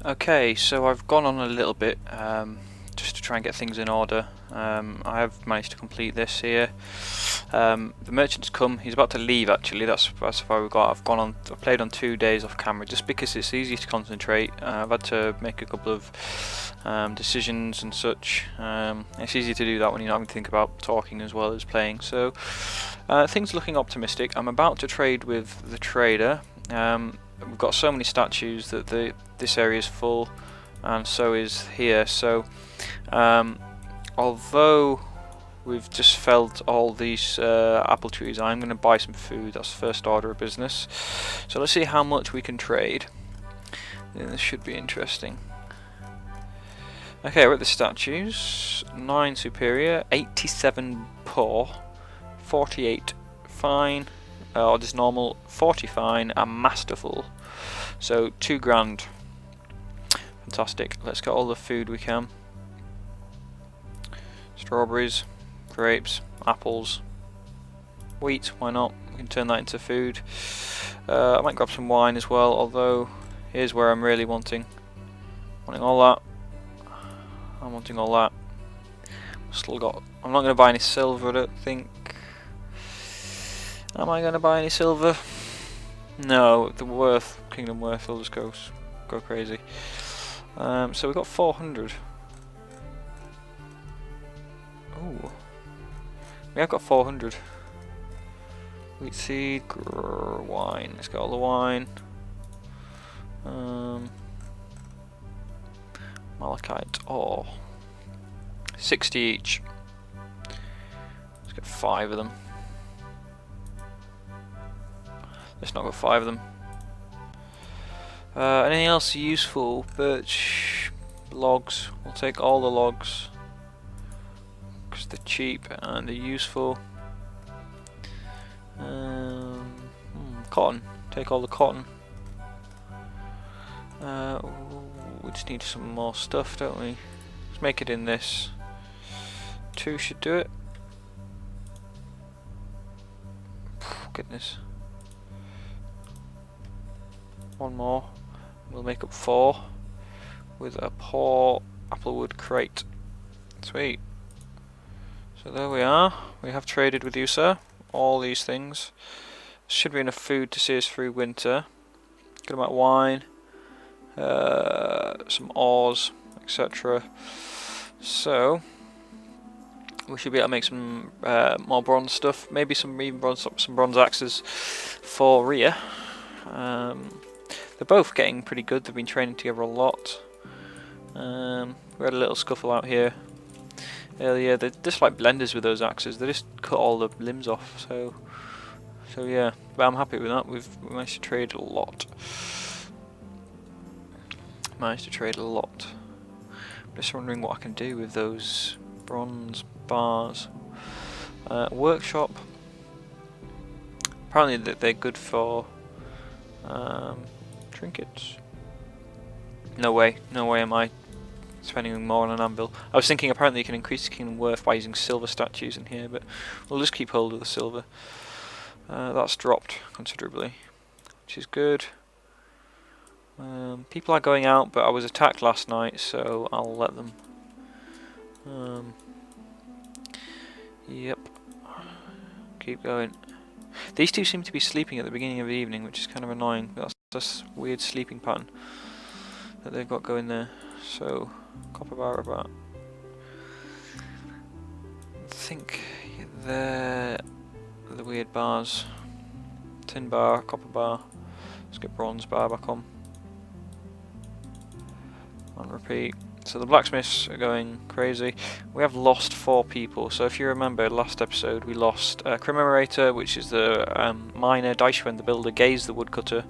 Okay, so I've gone on a little bit just to try and get things in order. I have managed to complete this here. The merchant's come. He's about to leave. Actually, that's why we've got. I've played on 2 days off camera just because it's easy to concentrate. I've had to make a couple of decisions and such. It's easy to do that when you're not having to think about talking as well as playing. So things looking optimistic. I'm about to trade with the trader. We've got so many statues that this area is full, and so is here. So although we've just felled all these apple trees, I'm going to buy some food. That's the first order of business. So let's see how much we can trade. Yeah, this should be interesting. Okay, we're at the statues. 9 superior, 87 poor, 48 fine, or just normal, 40 fine, and masterful. So 2 grand. Fantastic. Let's get all the food we can. Strawberries, grapes, apples, wheat, why not? We can turn that into food. I might grab some wine as well, although here's where I'm really wanting all that. I'm wanting all that. Still got. I'm not going to buy any silver, I don't think. Am I going to buy any silver? No, the worth, Kingdom worth will just go crazy. So we've got 400. Oh, we have got 400. Wheat seed, wine. Let's get all the wine. Malachite ore. 60 each. Let's get 5 of them. Let's not go 5 of them. Anything else useful? Birch logs. We'll take all the logs because they're cheap and they're useful. Cotton. Take all the cotton. We just need some more stuff, don't we? Let's make it in this. 2 should do it. Goodness. 1 more. We'll make up 4 with a poor applewood crate. Sweet. So there we are. We have traded with you, sir. All these things. Should be enough food to see us through winter. Good amount of wine. Some ores, etc. So we should be able to make some more bronze stuff. Maybe some bronze axes for Rhea. They're both getting pretty good. They've been training together a lot. We had a little scuffle out here earlier. They're just like blenders with those axes. They just cut all the limbs off. So yeah. But I'm happy with that. We managed to trade a lot. Just wondering what I can do with those bronze bars. Workshop. Apparently they're good for trinkets. No way am I spending more on an anvil. I was thinking apparently you can increase the kingdom worth by using silver statues in here, but we'll just keep hold of the silver. That's dropped considerably, which is good. People are going out, but I was attacked last night, so I'll let them. Yep. Keep going. These two seem to be sleeping at the beginning of the evening, which is kind of annoying. That's this weird sleeping pattern that they've got going there. So, copper bar about. I think they're the weird bars. Tin bar, copper bar. Let's get bronze bar back on. On repeat. So the blacksmiths are going crazy. We have lost 4 people. So if you remember last episode, we lost Commemorator, which is the miner, Daishwen the builder, Gaze the woodcutter,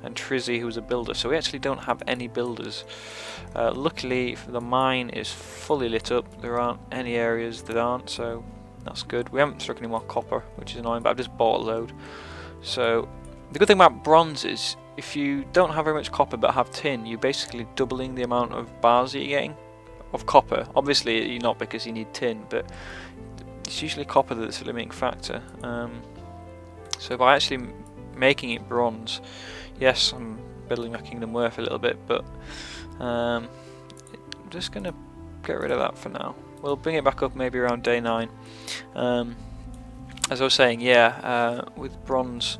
and Trizzy, who's a builder. So we actually don't have any builders. Luckily, the mine is fully lit up. There aren't any areas that aren't, so that's good. We haven't struck any more copper, which is annoying, but I've just bought a load. So the good thing about bronze is, if you don't have very much copper but have tin, you're basically doubling the amount of bars that you're getting of copper. Obviously you're not, because you need tin, but it's usually copper that's the limiting factor. So by actually making it bronze, yes, I'm building my kingdom worth a little bit, but I'm just going to get rid of that for now. We'll bring it back up maybe around day 9. As I was saying, yeah, with bronze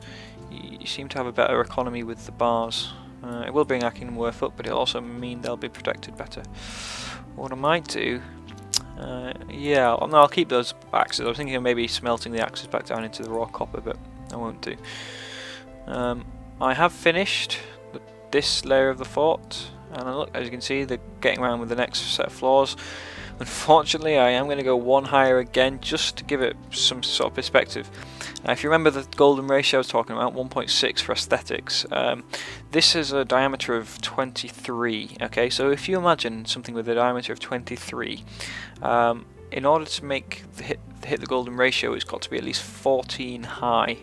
you seem to have a better economy with the bars. It will bring our kingdom worth up, but it'll also mean they'll be protected better. What I might do, yeah, no, I'll keep those axes. I was thinking of maybe smelting the axes back down into the raw copper, but I won't do. I have finished this layer of the fort, and look, as you can see, they're getting around with the next set of floors. Unfortunately, I am going to go one higher again, just to give it some sort of perspective. Now, if you remember the golden ratio I was talking about, 1.6 for aesthetics, this is a diameter of 23, okay, so if you imagine something with a diameter of 23, in order to make hit the golden ratio, it's got to be at least 14 high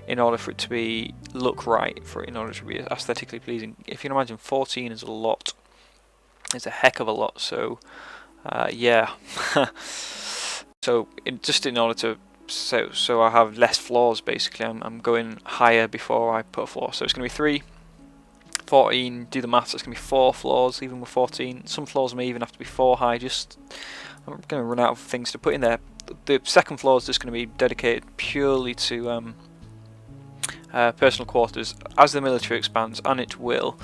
in order for it to look right, in order to be aesthetically pleasing. If you can imagine, 14 is a lot. It's a heck of a lot, so yeah. So just in order to so I have less floors, basically I'm going higher before I put a floor. So it's going to be 3, 14, do the maths, it's going to be 4 floors even with 14. Some floors may even have to be 4 high. Just I'm going to run out of things to put in there. The second floor is just going to be dedicated purely to personal quarters. As the military expands, and it will,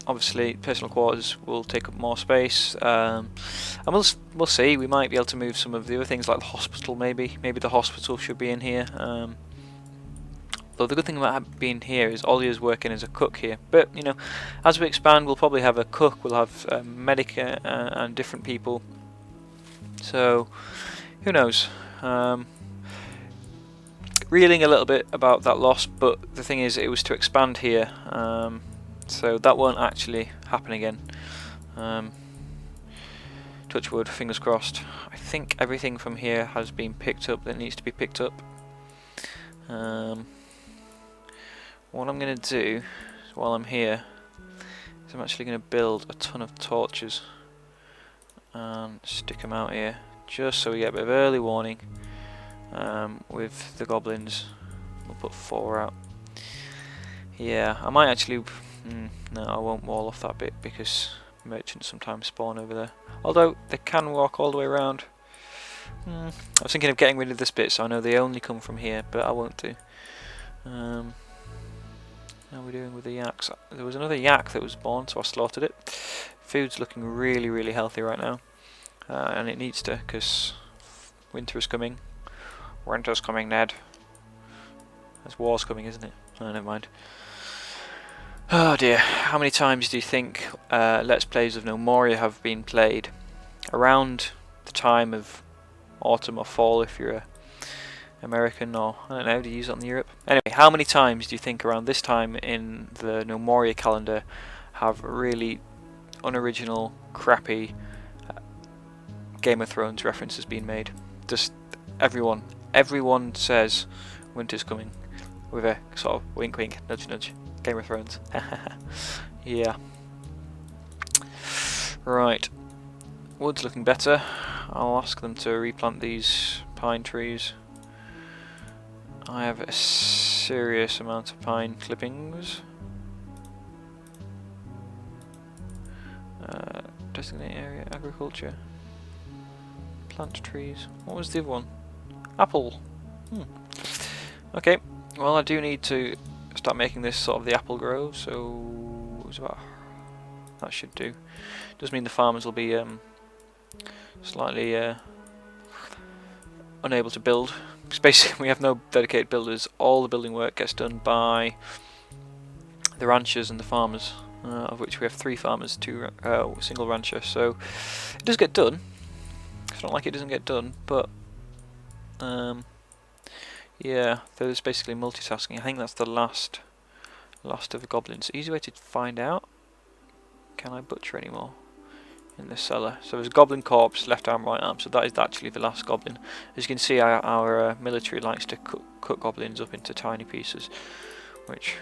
obviously personal quarters will take up more space, and we'll see. We might be able to move some of the other things like the hospital. Maybe the hospital should be in here. Though the good thing about being here is Olia's working as a cook here. But you know, as we expand, we'll probably have a cook. We'll have medic and different people. So who knows? Reeling a little bit about that loss, but the thing is, it was to expand here. So that won't actually happen again. Touch wood, fingers crossed. I think everything from here has been picked up that needs to be picked up. What I'm going to do while I'm here is I'm actually going to build a ton of torches and stick them out here, just so we get a bit of early warning with the goblins. We'll put 4 out. Yeah, I might actually... no, I won't wall off that bit because merchants sometimes spawn over there. Although they can walk all the way around. I was thinking of getting rid of this bit so I know they only come from here, but I won't do. How are we doing with the yaks? There was another yak that was born, so I slaughtered it. Food's looking really, really healthy right now. And it needs to, because winter is coming. Winter's coming, Ned. There's war's coming, isn't it? Oh, never mind. Oh dear, how many times do you think Let's Plays of Gnomoria have been played? Around the time of autumn or fall if you're American, or I don't know, do you use it in Europe? Anyway, how many times do you think around this time in the Gnomoria calendar have really unoriginal, crappy Game of Thrones references been made? Just everyone says winter's coming with a sort of wink wink, nudge nudge. Game of Thrones. Yeah. Right. Wood's looking better. I'll ask them to replant these pine trees. I have a serious amount of pine clippings. Designate area, agriculture. Plant trees. What was the other one? Apple. Okay. Well, I do need to start making this sort of the apple grove, so it's about, that should do. Does mean the farmers will be slightly unable to build, because basically we have no dedicated builders. All the building work gets done by the ranchers and the farmers, of which we have 3 farmers, 2 single rancher, so it does get done. It's not like it doesn't get done, but yeah, there's basically multitasking. I think that's the last of the goblins. Easy way to find out. Can I butcher anymore in the cellar? So there's a goblin corpse, left arm, right arm. So that is actually the last goblin. As you can see, our military likes to cut goblins up into tiny pieces, which,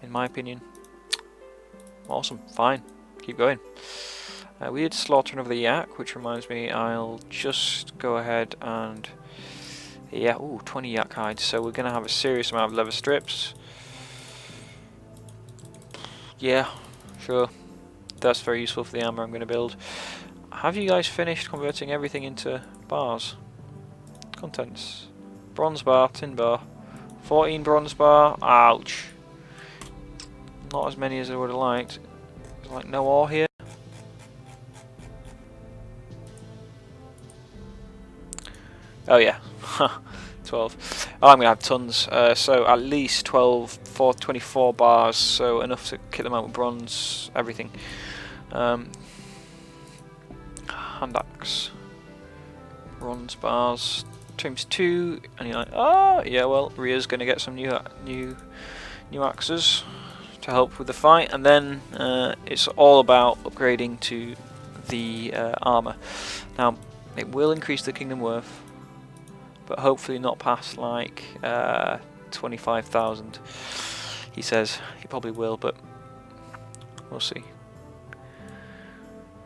in my opinion, awesome. Fine, keep going. We did slaughter another yak, which reminds me, I'll just go ahead and... yeah, ooh, 20 yak hides, so we're going to have a serious amount of leather strips. Yeah, sure. That's very useful for the armor I'm going to build. Have you guys finished converting everything into bars? Contents. Bronze bar, tin bar. 14 bronze bar. Ouch. Not as many as I would have liked. There's like no ore here. Oh yeah. 12. Oh, I'm going to have tons. So at least 24 bars. So enough to kit them out with bronze, everything. Hand axe. Bronze bars. Times 2. And you're like, oh, yeah, well, Rhea's going to get some new axes to help with the fight. And then it's all about upgrading to the armor. Now, it will increase the kingdom worth, but hopefully not past like 25,000. He says he probably will, but we'll see.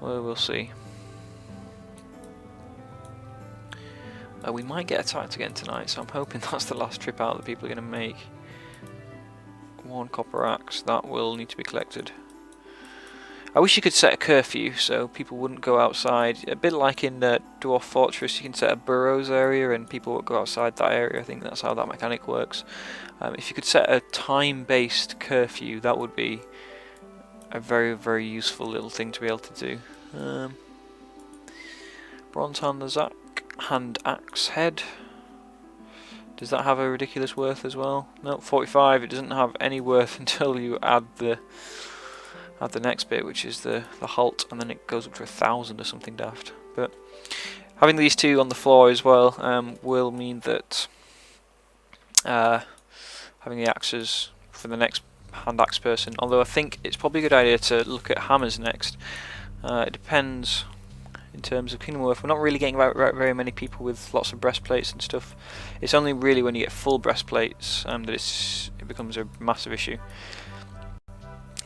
We'll see. We might get attacked again tonight, so I'm hoping that's the last trip out that people are going to make. 1 copper axe, that will need to be collected. I wish you could set a curfew so people wouldn't go outside. A bit like in Dwarf Fortress, you can set a burrows area and people won't go outside that area. I think that's how that mechanic works. If you could set a time-based curfew, that would be a very, very useful little thing to be able to do. Bronze hand axe head. Does that have a ridiculous worth as well? No, 45. It doesn't have any worth until you add the next bit, which is the halt, and then it goes up to 1,000 or something daft. But having these two on the floor as well will mean that having the axes for the next hand axe person, although I think it's probably a good idea to look at hammers next. It depends in terms of kingdom worth. We're not really getting very many people with lots of breastplates and stuff. It's only really when you get full breastplates that it becomes a massive issue.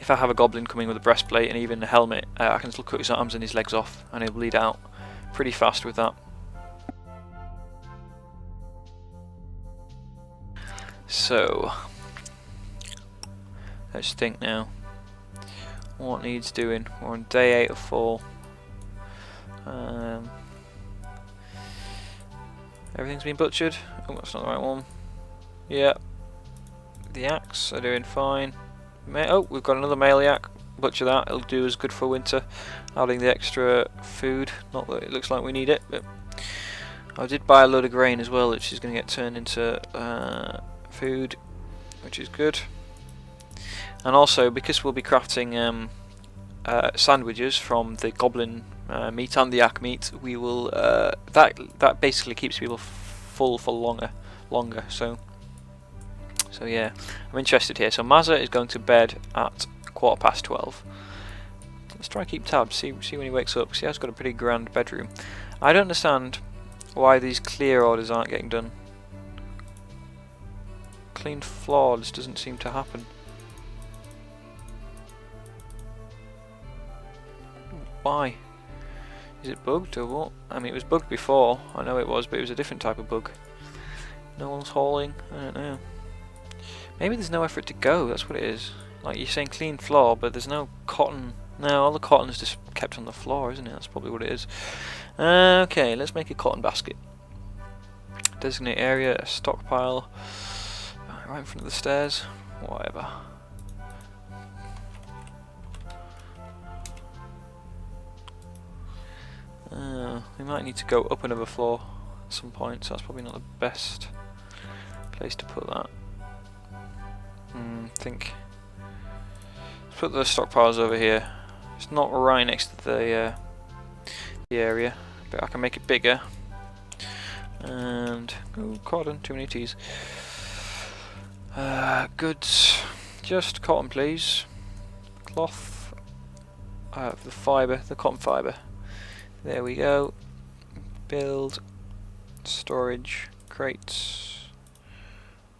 If I have a goblin coming with a breastplate and even a helmet, I can still cut his arms and his legs off and he'll bleed out pretty fast with that. So, let's think now. What needs doing? We're on day 8 of fall. Everything's been butchered. Oh, that's not the right one. Yeah. The axe are doing fine. Oh, we've got another male yak. Butcher that. It'll do us good for winter. Adding the extra food. Not that it looks like we need it, but I did buy a load of grain as well, which is going to get turned into food, which is good. And also, because we'll be crafting sandwiches from the goblin meat and the yak meat, we will that basically keeps people full for longer. So yeah, I'm interested here. So Mazza is going to bed at 12:15. Let's try and keep tabs. See when he wakes up. See, he has got a pretty grand bedroom. I don't understand why these clear orders aren't getting done. Clean floors doesn't seem to happen. Why? Is it bugged or what? I mean, it was bugged before. I know it was, but it was a different type of bug. No one's hauling. I don't know. Maybe there's nowhere for it to go. That's what it is. Like you're saying, clean floor, but there's no cotton. No, all the cotton is just kept on the floor, isn't it? That's probably what it is. Okay, let's make a cotton basket. Designate area, a stockpile. Right in front of the stairs. Whatever. We might need to go up another floor at some point, so that's probably not the best place to put that. I think let's put the stockpiles over here. It's not right next to the area, but I can make it bigger. And oh, cotton, too many T's. Goods, just cotton, please. Cloth, the fibre, the cotton fibre. There we go. Build, storage, crates.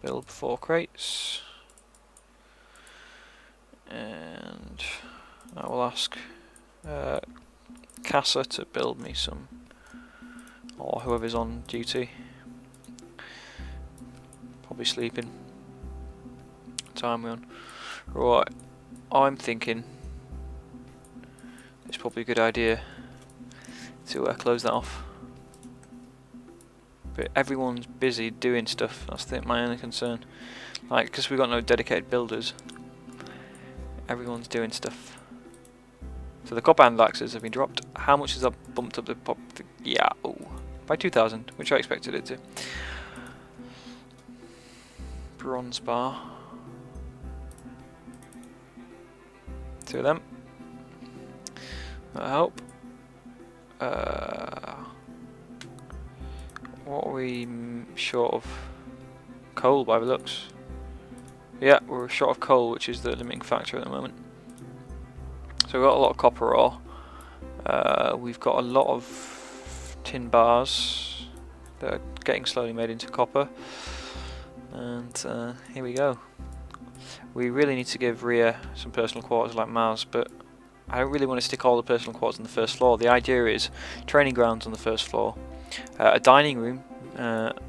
Build 4 crates. And I will ask Casa to build me some, or whoever's on duty. Probably sleeping. What time are we on? Right. I'm thinking it's probably a good idea to close that off. But everyone's busy doing stuff. That's my only concern. Like, because we've got no dedicated builders, everyone's doing stuff. So the copper hand axes have been dropped. How much has that bumped up the pop? Yeah, oh, by 2,000, which I expected it to. Bronze bar. 2 of them. That'll help. What are we short of? Coal by the looks. Yeah, we're short of coal, which is the limiting factor at the moment. So we've got a lot of copper ore. We've got a lot of tin bars that are getting slowly made into copper. And here we go. We really need to give Rhea some personal quarters like Maz, but I don't really want to stick all the personal quarters on the first floor. The idea is training grounds on the first floor, a dining room,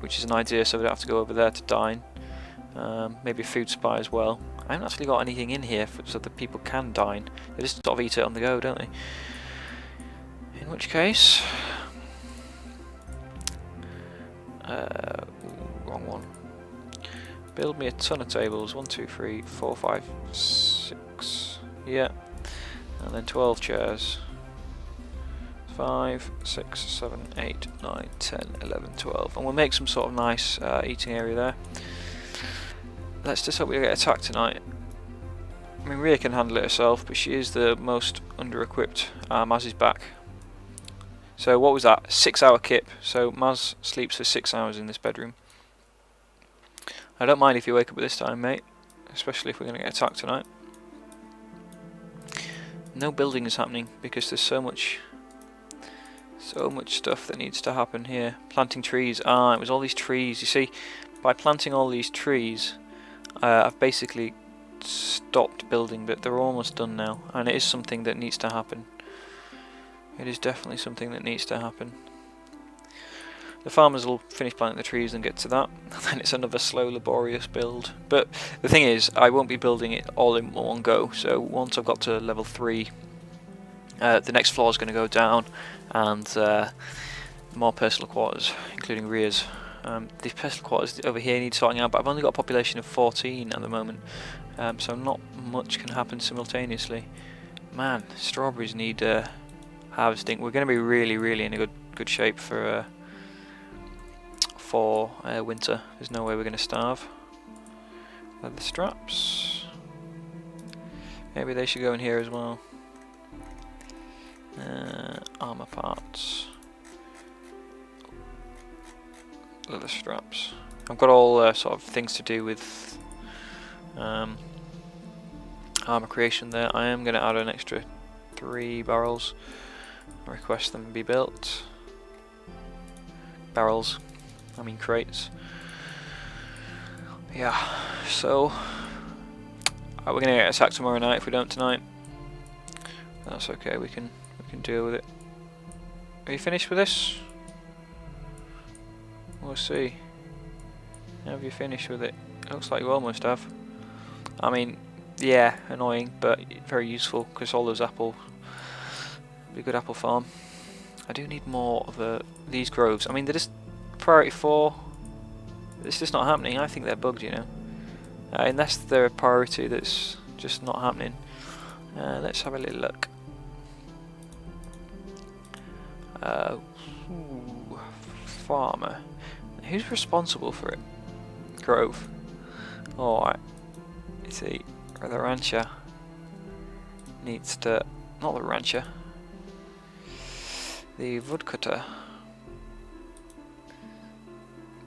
which is an idea so we don't have to go over there to dine, maybe a food supply as well. I haven't actually got anything in here so that people can dine. They just sort of eat it on the go, don't they? In which case... wrong one. Build me a ton of tables. 1, 2, 3, 4, 5, 6. Yeah. And then 12 chairs. 5, 6, 7, 8, 9, 10, 11, 12. And we'll make some sort of nice eating area there. Let's just hope we don't get attacked tonight. I mean, Rhea can handle it herself, but she is the most under-equipped. Maz is back. So what was that? 6-hour kip. So Maz sleeps for 6 hours in this bedroom. I don't mind if you wake up at this time, mate. Especially if we're going to get attacked tonight. No building is happening because there's so much stuff that needs to happen here. Planting trees. Ah, it was all these trees. You see, by planting all these trees, I've basically stopped building, but they're almost done now, and it is something that needs to happen. It is definitely something that needs to happen. The farmers will finish planting the trees and get to that, and then it's another slow, laborious build. But the thing is, I won't be building it all in one go, so once I've got to level 3, the next floor is going to go down, and more personal quarters, including Rhea's. These personal quarters over here need sorting out, but I've only got a population of 14 at the moment, so not much can happen simultaneously. Man, strawberries need harvesting. We're going to be really in a good shape for winter. There's no way we're going to starve. Leather straps. Maybe they should go in here as well. Armor parts. Leather straps. I've got all sort of things to do with armor creation there. I am going to add an extra 3 barrels. Request them be built. Barrels. I mean crates. Yeah. So we're going to get attacked tomorrow night if we don't tonight. That's okay. We can deal with it. Are you finished with this? We'll see. Have you finished with it? It looks like you almost have. I mean, yeah, annoying, but very useful because all those apples. Be a good apple farm. I do need more of these groves. I mean, they're just priority 4. It's just not happening. I think they're bugged, you know. Unless they're a priority that's just not happening. Let's have a little look. Farmer. Who's responsible for it? Grove. Alright. You see, the rancher needs to... Not the rancher. The woodcutter.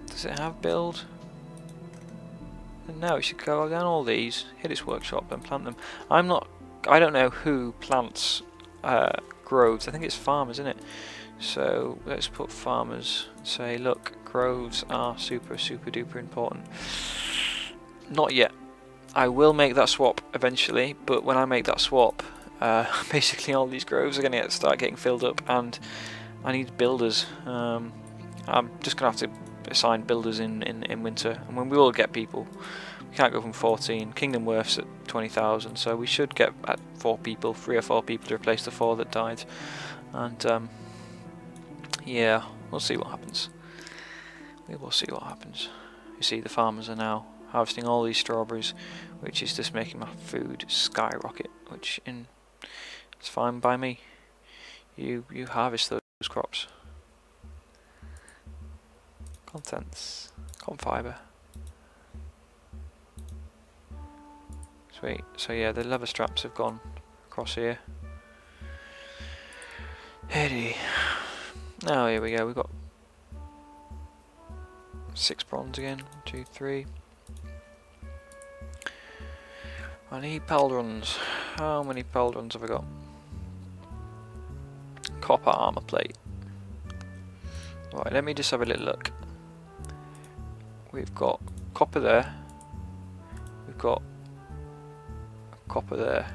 Does it have build? No, it should go down all these, hit its workshop and plant them. I don't know who plants groves. I think it's farmers, isn't it? So let's put farmers and say, look, groves are super duper important. Not yet. I will make that swap eventually, but when I make that swap, basically all these groves are going to start getting filled up, and I need builders. I'm just going to have to assign builders in winter, and when we will get people, You can't go from 14. Kingdom Worth's at 20,000, so we should get at 4 people, 3 or 4 people to replace the 4 that died. And yeah, we'll see what happens. We will see what happens. You see, the farmers are now harvesting all these strawberries, which is just making my food skyrocket, which it's fine by me. You harvest those crops. Contents, con fibre. Sweet. So yeah, the leather straps have gone across here. Heady. Now here we go. We've got 6 bronze again. 1, 2, 3. I need pauldrons. How many pauldrons have I got? Copper armor plate. Right, let me just have a little look. We've got copper there. We've got copper there.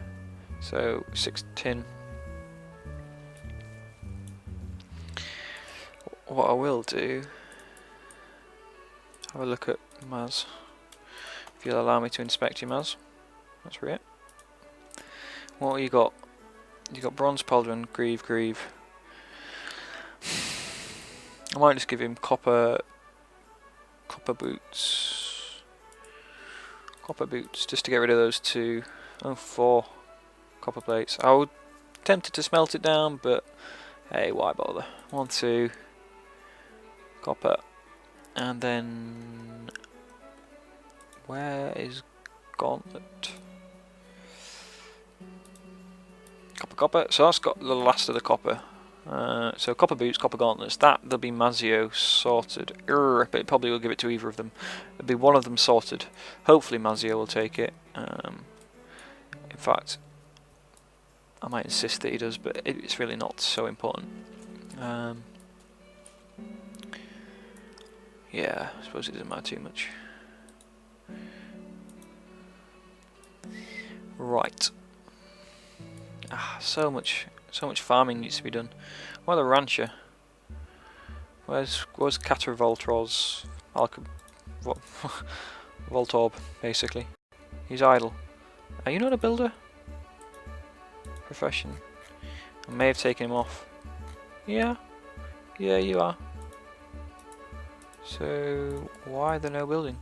So 6 tin. What I will do, have a look at Maz. If you'll allow me to inspect you, Maz. That's right. What you got? You got bronze pauldron, grieve. I might just give him copper boots. Copper boots, just to get rid of those 2. Oh, 4 copper plates. I would tempted to smelt it down, but hey, why bother? 1, 2 copper, and then where is gauntlet? Copper. So that's got the last of the copper. So copper boots, copper gauntlets. That'll be Mazio sorted. But it probably will give it to either of them. It'll be one of them sorted. Hopefully Mazio will take it. In fact, I might insist that he does, but it's really not so important. Yeah, I suppose it doesn't matter too much. Right. So much farming needs to be done. Where's the rancher? Where's Catavoltros? Voltorb, basically. He's idle. Are you not a builder? Profession. I may have taken him off. Yeah, you are. So why are there no building?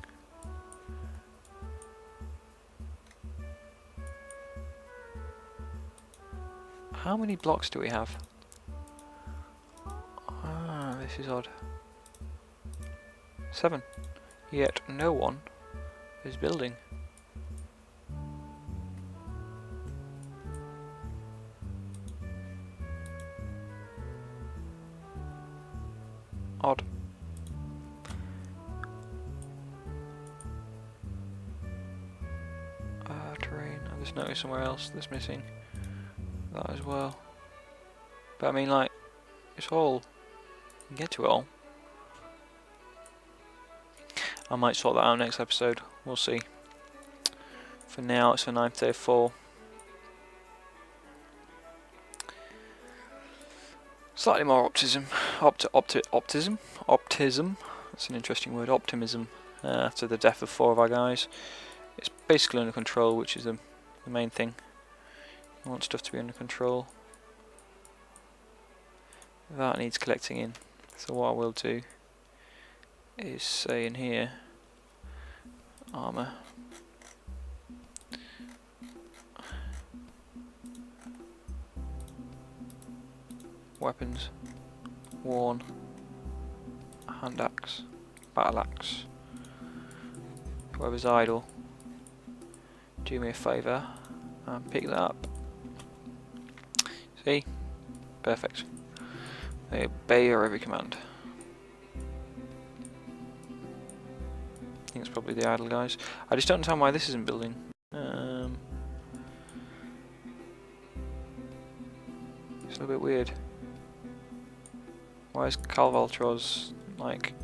How many blocks do we have? Ah, this is odd. 7. Yet no one is building. Odd. Terrain. I just noticed somewhere else that's missing. That as well. But I mean, like, it's all. You can get to it all. I might sort that out next episode. We'll see. For now, it's a 9:34. Slightly more optimism. Optimism. That's an interesting word. Optimism. After the death of 4 of our guys, it's basically under control, which is the main thing. I want stuff to be under control. That needs collecting in. So what I will do is say in here, armour. Weapons. Worn. Hand axe. Battle axe. Whoever's idle, do me a favour and pick that up. See? Perfect. They obey your every command. I think it's probably the idle guys. I just don't understand why this isn't building. It's a little bit weird. Why is Calvaltros like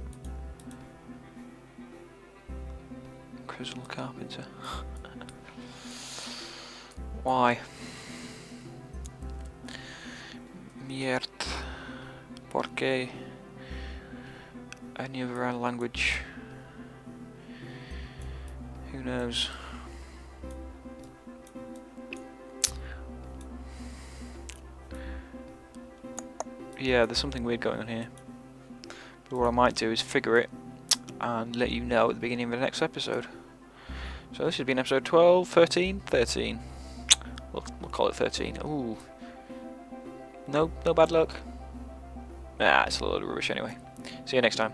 Crizzle Carpenter? Why? Miert. Porque? Any other language? Who knows? Yeah, there's something weird going on here. But what I might do is figure it and let you know at the beginning of the next episode. So this has been episode 12, 13, 13. We'll call it 13. Ooh. No bad luck. Nah, it's a load of rubbish anyway. See you next time.